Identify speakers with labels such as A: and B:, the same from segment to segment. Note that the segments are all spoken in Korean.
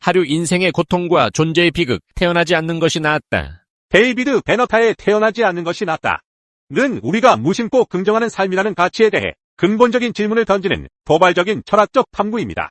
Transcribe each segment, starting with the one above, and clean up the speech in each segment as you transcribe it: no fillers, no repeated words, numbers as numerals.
A: 하류 인생의 고통과 존재의 비극, 태어나지 않는 것이 나았다.
B: 데이비드 베너타의 태어나지 않는 것이 낫다. 는 우리가 무심코 긍정하는 삶이라는 가치에 대해 근본적인 질문을 던지는 도발적인 철학적 탐구입니다.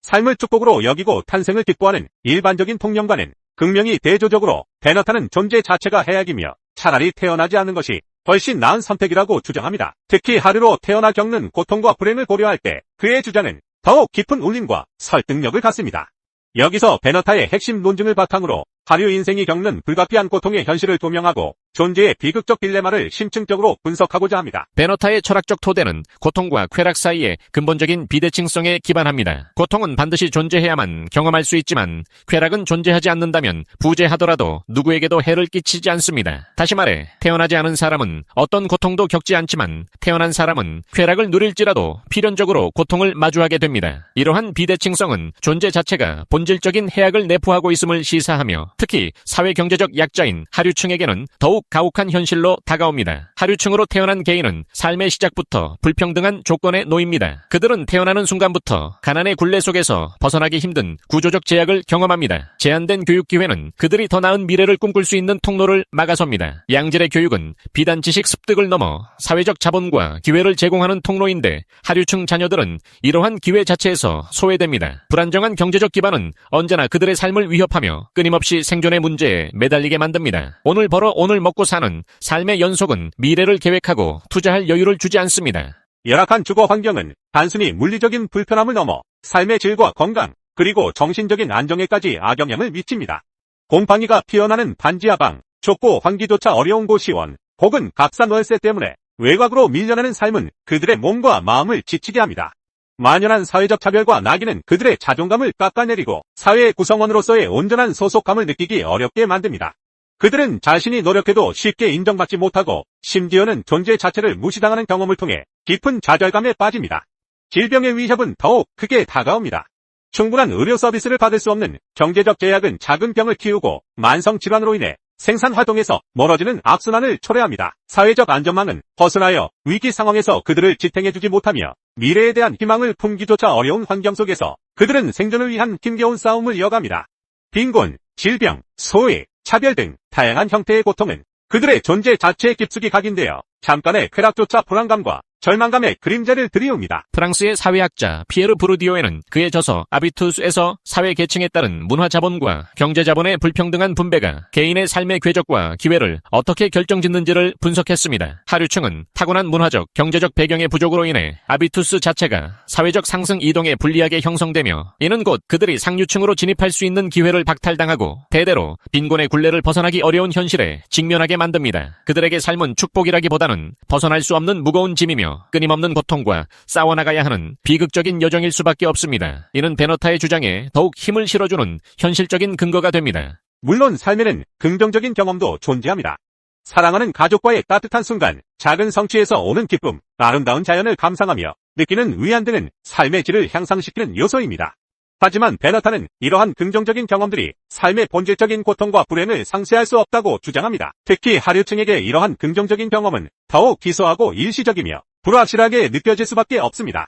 B: 삶을 축복으로 여기고 탄생을 기뻐하는 일반적인 통념과는 극명히 대조적으로 베너타는 존재 자체가 해악이며 차라리 태어나지 않는 것이 훨씬 나은 선택이라고 주장합니다. 특히 하류로 태어나 겪는 고통과 불행을 고려할 때 그의 주장은 더욱 깊은 울림과 설득력을 갖습니다. 여기서 베너타의 핵심 논증을 바탕으로 하류 인생이 겪는 불가피한 고통의 현실을 조명하고 존재의 비극적 딜레마를 심층적으로 분석하고자 합니다.
A: 베너타의 철학적 토대는 고통과 쾌락 사이의 근본적인 비대칭성에 기반합니다. 고통은 반드시 존재해야만 경험할 수 있지만 쾌락은 존재하지 않는다면 부재하더라도 누구에게도 해를 끼치지 않습니다. 다시 말해 태어나지 않은 사람은 어떤 고통도 겪지 않지만 태어난 사람은 쾌락을 누릴지라도 필연적으로 고통을 마주하게 됩니다. 이러한 비대칭성은 존재 자체가 본질적인 해악을 내포하고 있음을 시사하며 특히 사회경제적 약자인 하류층에게는 더욱 가혹한 현실로 다가옵니다. 하류층으로 태어난 개인은 삶의 시작부터 불평등한 조건에 놓입니다. 그들은 태어나는 순간부터 가난의 굴레 속에서 벗어나기 힘든 구조적 제약을 경험합니다. 제한된 교육 기회는 그들이 더 나은 미래를 꿈꿀 수 있는 통로를 막아섭니다. 양질의 교육은 비단 지식 습득을 넘어 사회적 자본과 기회를 제공하는 통로인데 하류층 자녀들은 이러한 기회 자체에서 소외됩니다. 불안정한 경제적 기반은 언제나 그들의 삶을 위협하며 끊임없이 생존의 문제에 매달리게 만듭니다. 오늘 벌어 오늘 먹고 사는 삶의 연속은 미래를 계획하고 투자할 여유를 주지 않습니다.
B: 열악한 주거 환경은 단순히 물리적인 불편함을 넘어 삶의 질과 건강, 그리고 정신적인 안정에까지 악영향을 미칩니다. 곰팡이가 피어나는 반지하방, 좁고 환기조차 어려운 고시원, 혹은 값싼 월세 때문에 외곽으로 밀려나는 삶은 그들의 몸과 마음을 지치게 합니다. 만연한 사회적 차별과 낙인은 그들의 자존감을 깎아내리고 사회의 구성원으로서의 온전한 소속감을 느끼기 어렵게 만듭니다. 그들은 자신이 노력해도 쉽게 인정받지 못하고 심지어는 존재 자체를 무시당하는 경험을 통해 깊은 좌절감에 빠집니다. 질병의 위협은 더욱 크게 다가옵니다. 충분한 의료 서비스를 받을 수 없는 경제적 제약은 작은 병을 키우고 만성 질환으로 인해 생산 활동에서 멀어지는 악순환을 초래합니다. 사회적 안전망은 벗어나여 위기 상황에서 그들을 지탱해주지 못하며 미래에 대한 희망을 품기조차 어려운 환경 속에서 그들은 생존을 위한 힘겨운 싸움을 이어갑니다. 빈곤, 질병, 소외, 차별 등 다양한 형태의 고통은 그들의 존재 자체에 깊숙이 각인되어 잠깐의 쾌락조차 불안감과 절망감의 그림자를 드리웁니다.
A: 프랑스의 사회학자 피에르 브루디오에는 그의 저서 아비투스에서 사회 계층에 따른 문화 자본과 경제 자본의 불평등한 분배가 개인의 삶의 궤적과 기회를 어떻게 결정짓는지를 분석했습니다. 하류층은 타고난 문화적, 경제적 배경의 부족으로 인해 아비투스 자체가 사회적 상승 이동에 불리하게 형성되며 이는 곧 그들이 상류층으로 진입할 수 있는 기회를 박탈당하고 대대로 빈곤의 굴레를 벗어나기 어려운 현실에 직면하게 만듭니다. 그들에게 삶은 축복이라기보다는 벗어날 수 없는 무거운 짐이며 끊임없는 고통과 싸워나가야 하는 비극적인 여정일 수밖에 없습니다. 이는 베너타의 주장에 더욱 힘을 실어주는 현실적인 근거가 됩니다.
B: 물론 삶에는 긍정적인 경험도 존재합니다. 사랑하는 가족과의 따뜻한 순간, 작은 성취에서 오는 기쁨, 아름다운 자연을 감상하며 느끼는 위안 등은 삶의 질을 향상시키는 요소입니다. 하지만 베너타는 이러한 긍정적인 경험들이 삶의 본질적인 고통과 불행을 상쇄할 수 없다고 주장합니다. 특히 하류층에게 이러한 긍정적인 경험은 더욱 기소하고 일시적이며 불확실하게 느껴질 수밖에 없습니다.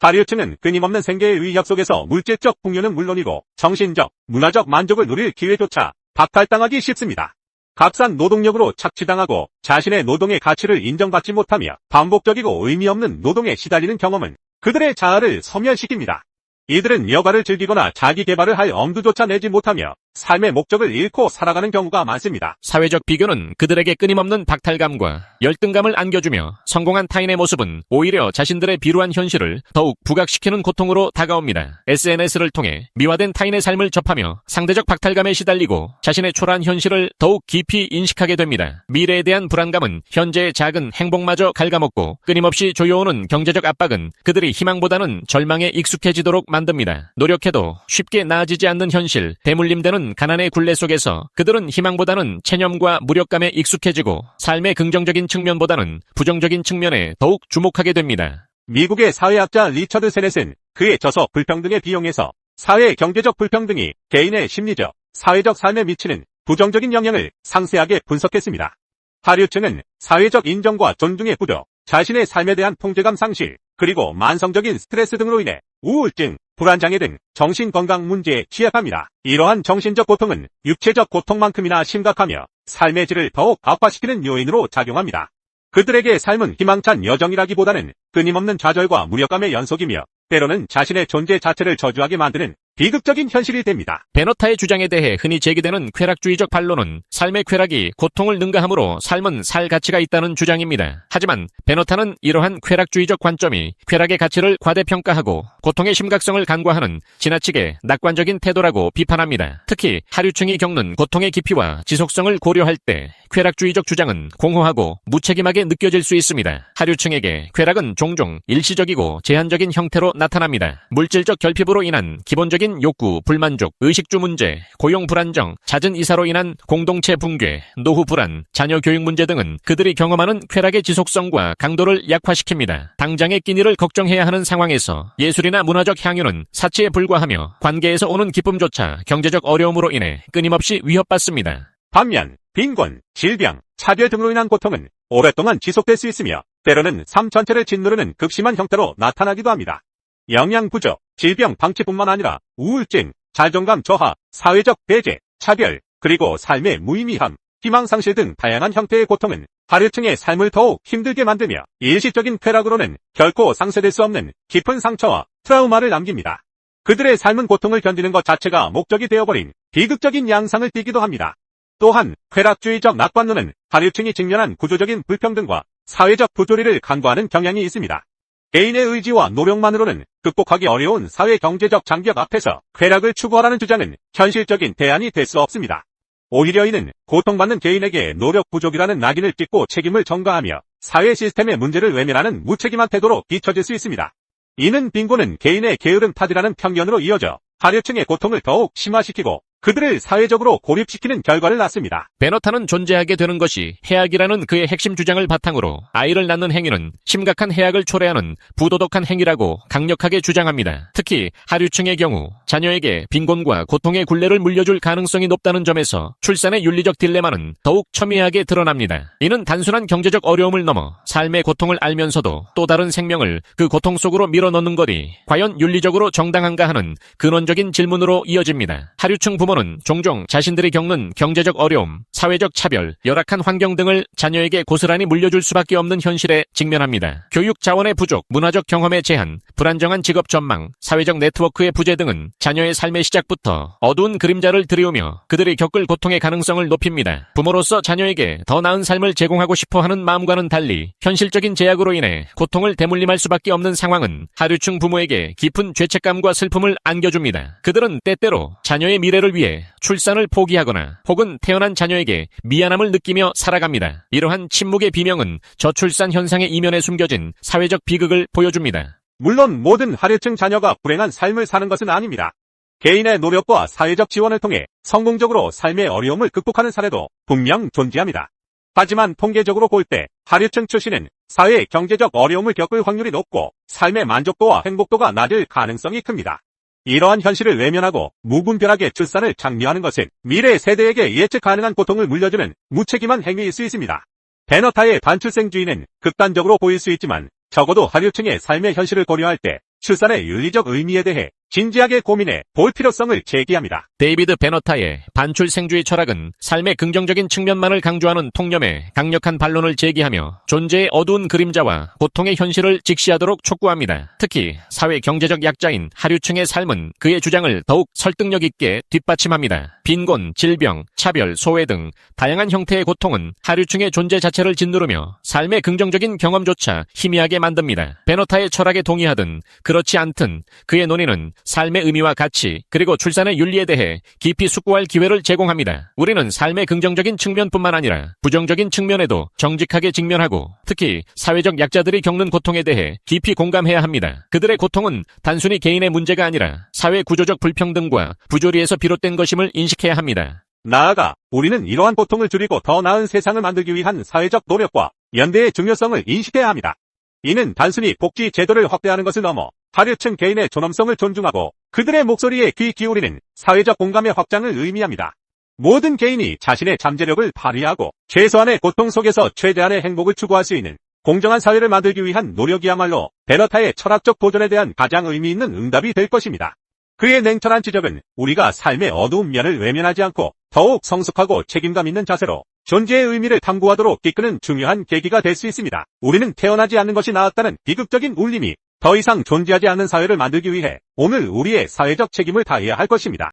B: 하류층은 끊임없는 생계의 위협 속에서 물질적 풍요는 물론이고 정신적, 문화적 만족을 누릴 기회조차 박탈당하기 쉽습니다. 값싼 노동력으로 착취당하고 자신의 노동의 가치를 인정받지 못하며 반복적이고 의미 없는 노동에 시달리는 경험은 그들의 자아를 소멸시킵니다. 이들은 여가를 즐기거나 자기 개발을 할 엄두조차 내지 못하며 삶의 목적을 잃고 살아가는 경우가 많습니다.
A: 사회적 비교는 그들에게 끊임없는 박탈감과 열등감을 안겨주며 성공한 타인의 모습은 오히려 자신들의 비루한 현실을 더욱 부각시키는 고통으로 다가옵니다. SNS를 통해 미화된 타인의 삶을 접하며 상대적 박탈감에 시달리고 자신의 초라한 현실을 더욱 깊이 인식하게 됩니다. 미래에 대한 불안감은 현재의 작은 행복마저 갉아먹고 끊임없이 조여오는 경제적 압박은 그들이 희망보다는 절망에 익숙해지도록 만듭니다. 노력해도 쉽게 나아지지 않는 현실, 대물림되는 가난의 굴레 속에서 그들은 희망보다는 체념과 무력감에 익숙해지고 삶의 긍정적인 측면보다는 부정적인 측면에 더욱 주목하게 됩니다.
B: 미국의 사회학자 리처드 세넷은 그의 저서 불평등의 비용에서 사회 경제적 불평등이 개인의 심리적, 사회적 삶에 미치는 부정적인 영향을 상세하게 분석했습니다. 하류층은 사회적 인정과 존중의 부족, 자신의 삶에 대한 통제감 상실, 그리고 만성적인 스트레스 등으로 인해 우울증, 불안장애 등 정신건강 문제에 취약합니다. 이러한 정신적 고통은 육체적 고통만큼이나 심각하며 삶의 질을 더욱 악화시키는 요인으로 작용합니다. 그들에게 삶은 희망찬 여정이라기보다는 끊임없는 좌절과 무력감의 연속이며 때로는 자신의 존재 자체를 저주하게 만드는 비극적인 현실이 됩니다.
A: 베너타의 주장에 대해 흔히 제기되는 쾌락주의적 반론은 삶의 쾌락이 고통을 능가하므로 삶은 살 가치가 있다는 주장입니다. 하지만 베너타는 이러한 쾌락주의적 관점이 쾌락의 가치를 과대평가하고 고통의 심각성을 간과하는 지나치게 낙관적인 태도라고 비판합니다. 특히 하류층이 겪는 고통의 깊이와 지속성을 고려할 때 쾌락주의적 주장은 공허하고 무책임하게 느껴질 수 있습니다. 하류층에게 쾌락은 종종 일시적이고 제한적인 형태로 나타납니다. 물질적 결핍으로 인한 기본적인 욕구, 불만족, 의식주 문제, 고용 불안정, 잦은 이사로 인한 공동체 붕괴, 노후 불안, 자녀 교육 문제 등은 그들이 경험하는 쾌락의 지속성과 강도를 약화시킵니다. 당장의 끼니를 걱정해야 하는 상황에서 예술이나 문화적 향유는 사치에 불과하며 관계에서 오는 기쁨조차 경제적 어려움으로 인해 끊임없이 위협받습니다.
B: 반면 빈곤, 질병, 차별 등으로 인한 고통은 오랫동안 지속될 수 있으며 때로는 삶 전체를 짓누르는 극심한 형태로 나타나기도 합니다. 영양 부족, 질병 방치뿐만 아니라 우울증, 자존감 저하, 사회적 배제, 차별, 그리고 삶의 무의미함, 희망상실 등 다양한 형태의 고통은 하류층의 삶을 더욱 힘들게 만들며 일시적인 쾌락으로는 결코 상쇄될 수 없는 깊은 상처와 트라우마를 남깁니다. 그들의 삶은 고통을 견디는 것 자체가 목적이 되어버린 비극적인 양상을 띠기도 합니다. 또한 쾌락주의적 낙관론은 하류층이 직면한 구조적인 불평등과 사회적 부조리를 간과하는 경향이 있습니다. 개인의 의지와 노력만으로는 극복하기 어려운 사회 경제적 장벽 앞에서 쾌락을 추구하라는 주장은 현실적인 대안이 될 수 없습니다. 오히려 이는 고통받는 개인에게 노력 부족이라는 낙인을 찍고 책임을 전가하며 사회 시스템의 문제를 외면하는 무책임한 태도로 비춰질 수 있습니다. 이는 빈곤은 개인의 게으른 탓이라는 편견으로 이어져 하류층의 고통을 더욱 심화시키고 그들을 사회적으로 고립시키는 결과를 낳습니다.
A: 베너타는 존재하게 되는 것이 해악이라는 그의 핵심 주장을 바탕으로 아이를 낳는 행위는 심각한 해악을 초래하는 부도덕한 행위라고 강력하게 주장합니다. 특히 하류층의 경우 자녀에게 빈곤과 고통의 굴레를 물려줄 가능성이 높다는 점에서 출산의 윤리적 딜레마는 더욱 첨예하게 드러납니다. 이는 단순한 경제적 어려움을 넘어 삶의 고통을 알면서도 또 다른 생명을 그 고통 속으로 밀어넣는 것이 과연 윤리적으로 정당한가 하는 근원적인 질문으로 이어집니다. 하류층 부모는 종종 자신들이 겪는 경제적 어려움, 사회적 차별, 열악한 환경 등을 자녀에게 고스란히 물려줄 수밖에 없는 현실에 직면합니다. 교육 자원의 부족, 문화적 경험의 제한, 불안정한 직업 전망, 사회적 네트워크의 부재 등은 자녀의 삶의 시작부터 어두운 그림자를 드리우며 그들이 겪을 고통의 가능성을 높입니다. 부모로서 자녀에게 더 나은 삶을 제공하고 싶어하는 마음과는 달리 현실적인 제약으로 인해 고통을 대물림할 수밖에 없는 상황은 하류층 부모에게 깊은 죄책감과 슬픔을 안겨줍니다. 그들은 때때로 자녀의 미래를 위해 출산을 포기하거나 혹은 태어난 자녀에게 미안함을 느끼며 살아갑니다. 이러한 침묵의 비명은 저출산 현상의 이면에 숨겨진 사회적 비극을 보여줍니다.
B: 물론 모든 하류층 자녀가 불행한 삶을 사는 것은 아닙니다. 개인의 노력과 사회적 지원을 통해 성공적으로 삶의 어려움을 극복하는 사례도 분명 존재합니다. 하지만 통계적으로 볼 때 하류층 출신은 사회 경제적 어려움을 겪을 확률이 높고 삶의 만족도와 행복도가 낮을 가능성이 큽니다. 이러한 현실을 외면하고 무분별하게 출산을 장려하는 것은 미래 세대에게 예측 가능한 고통을 물려주는 무책임한 행위일 수 있습니다. 베너타의 반출생주의는 극단적으로 보일 수 있지만 적어도 하류층의 삶의 현실을 고려할 때 출산의 윤리적 의미에 대해 진지하게 고민해 볼 필요성을 제기합니다.
A: 데이비드 베너타의 반출생주의 철학은 삶의 긍정적인 측면만을 강조하는 통념에 강력한 반론을 제기하며 존재의 어두운 그림자와 고통의 현실을 직시하도록 촉구합니다. 특히 사회 경제적 약자인 하류층의 삶은 그의 주장을 더욱 설득력 있게 뒷받침합니다. 빈곤, 질병, 차별, 소외 등 다양한 형태의 고통은 하류층의 존재 자체를 짓누르며 삶의 긍정적인 경험조차 희미하게 만듭니다. 베너타의 철학에 동의하든 그렇지 않든 그의 논의는 삶의 의미와 가치 그리고 출산의 윤리에 대해 깊이 숙고할 기회를 제공합니다. 우리는 삶의 긍정적인 측면뿐만 아니라 부정적인 측면에도 정직하게 직면하고 특히 사회적 약자들이 겪는 고통에 대해 깊이 공감해야 합니다. 그들의 고통은 단순히 개인의 문제가 아니라 사회 구조적 불평등과 부조리에서 비롯된 것임을 인식해야 합니다.
B: 나아가 우리는 이러한 고통을 줄이고 더 나은 세상을 만들기 위한 사회적 노력과 연대의 중요성을 인식해야 합니다. 이는 단순히 복지 제도를 확대하는 것을 넘어 하류층 개인의 존엄성을 존중하고 그들의 목소리에 귀 기울이는 사회적 공감의 확장을 의미합니다. 모든 개인이 자신의 잠재력을 발휘하고 최소한의 고통 속에서 최대한의 행복을 추구할 수 있는 공정한 사회를 만들기 위한 노력이야말로 베너타의 철학적 도전에 대한 가장 의미 있는 응답이 될 것입니다. 그의 냉철한 지적은 우리가 삶의 어두운 면을 외면하지 않고 더욱 성숙하고 책임감 있는 자세로 존재의 의미를 탐구하도록 이끄는 중요한 계기가 될 수 있습니다. 우리는 태어나지 않는 것이 나았다는 비극적인 울림이 더 이상 존재하지 않는 사회를 만들기 위해 오늘 우리의 사회적 책임을 다해야 할 것입니다.